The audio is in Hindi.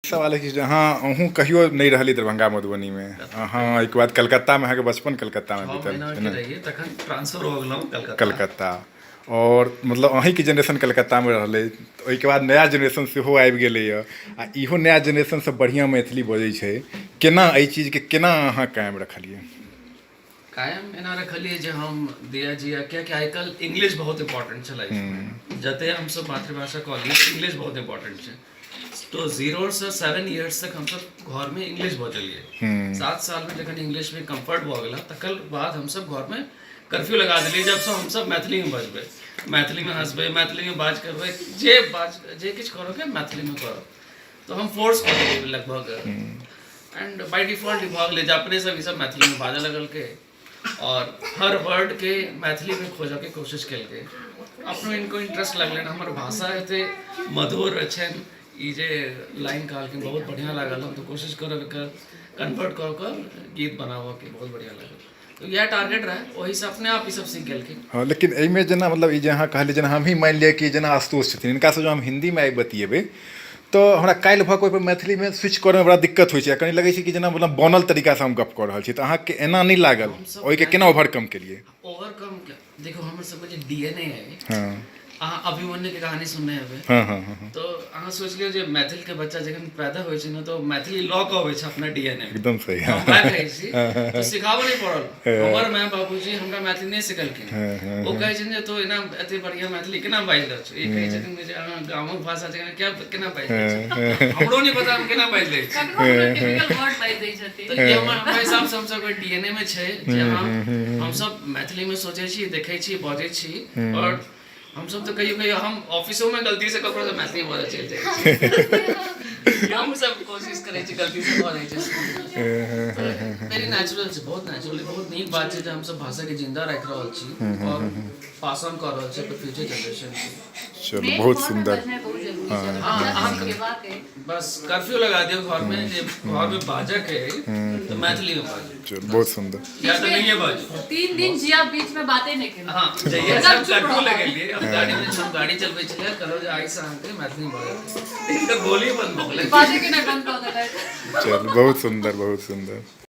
सवाल है कि हाँ अहूँ कहियो नहीं रहली दरभंगा मधुबनी में। हाँ एक बाद कलकत्ता में अहाँके बचपन कलकत्ता में 6 बीतल महीना है के ना। रहिए तखन ट्रांसफर हो गेलहुँ कलकत्ता। कलकत्ता और मतलब अहीं के जनरेशन कलकत्ता में रहलै, ओहिके बाद नया जनरेशन सेहो आबि गेलैए आ इहो नया जनरेशन से बढ़िया मैथिली बजै छै। केना एहि चीजके केना अहाँ कायम रखलियै? कायम एना रखलिए जे हम दिया जिया कियाकि आइ काल्हि इंग्लिश बहुत इंपॉर्टेंट छै लाइफ में। जते हम सब मातृभाषा कहलिए इंग्लिश बहुत इंपॉर्टेंट छै। तो 0 से 7 इयर्स तक हम सब घर में इंग्लिश बजलिए। 7 साल में जखन इंग्लिश में कंफर्ट भ गेला तकर बाद हम सब घर में कर्फ्यू लगा दिलिए जब से हम सब मैथिली में बजबै, मैथिली में हंसबै, मैथिली में बात करबै, जे किछु करोगे मैथिली में करो। तो हम फोर्स कर दिए लगभग एंड बाय डिफॉल्ट भ गेलै जे अपने सब ई सब मैथिली में बाजऽ लगल के और हर वर्ड के मैथिली में खोजऽ के कोशिश केलकै। अपनो इनको इंटरेस्ट लगलै, हमर भाषा एते मधुर छनि, ई जे लाइन कहलखिन बहुत बढ़िया लागल। हम तो कोशिश करब एकर कन्वर्ट कऽ कऽ गीत बनाबऽ के, बहुत बढ़िया लागल। तो यह टारगेट रहे, वही से अपने आप ई सब सीख गेलखिन। हाँ लेकिन एहिमे जेना मतलब ई जे अहाँ कहलिए जेना हम ही मानि लिअ कि जेना आशुतोष छथिन, हिनका से जो हम हिंदी में आइ बतियेबै तो हमरा काल्हि भऽ कऽ ओहिपर मैथिली में स्विच करैमे बड़ा दिक्कत होइ छै। कनि लगै छै कि जेना मतलब बनल तरीका से हम गप कऽ रहल छी, तऽ अहाँके एना नहि लागल? ओहिके केना ओवरकम केलिए? ओवरकम देखो हमर सबके जे डीएनए है। हाँ अहाँ अभिमन्यु के कहानी सुनने हेबै। हाँ हाँ हाँ तो अहाँ सोच लियौ जे मैथिल के बच्चा जखन पैदा होइ छै ने तो मैथिली लऽ कऽ अबै छै अपना डीएनए में। एकदम सही। हम बात कहै छी तो सिखाबऽ नहीं पड़ल। हमर माय बाबूजी हमरा मैथिली नहीं सिखेलखिन। ओ कहै छथिन जे तो एना एते बढ़िया मैथिली केना बाजि लै छ। ई कहै छथिन जे अहाँ गामक भाषा जखन क्या केना बाजि लै छ। हमरो नहीं पता हम केना बाजि लै छी। टिपिकल वर्ड बाजि दै छथिन। तो ये हमरा हिसाब से हम सब के डीएनए में छै जे हम सब मैथिली में सोचै छी, देखै छी, बजै छी। और हम सब तो कहियो हम ऑफिसों में गलती से ककरो से मैथिली बोलऽ चलि जाइ छी। हम सब कोशिश करै छी गलती से बोलै छै। वेरी नेचुरल छै, बहुत नेचुरल, बहुत नीक बात छै जे हम सब भाषा के जिंदा राखि रहल छी और पास ऑन कर रहल छी फॉर फ्यूचर जनरेशन के। चलो बहुत सुंदर। बस कर्फ्यू लगा दियो घर में, जे घर में बाजऽ के तो मैथिली में बाजो। चलो बहुत सुंदर। या तो नहीं है बाजो। 3 दिन जिया बीच में बातें नहीं केना। हाँ जहिया से हम कर्फ्यू लगेलिए अब गाड़ी में हम गाड़ी चलबै छलिए कहलौ जे आइ से अहाँके मैथिली बाजऽ। इनका गोली बंद भ गेलै। बातें केना बंद कऽ देलक। चलो बहुत सुंदर बहुत सुंदर।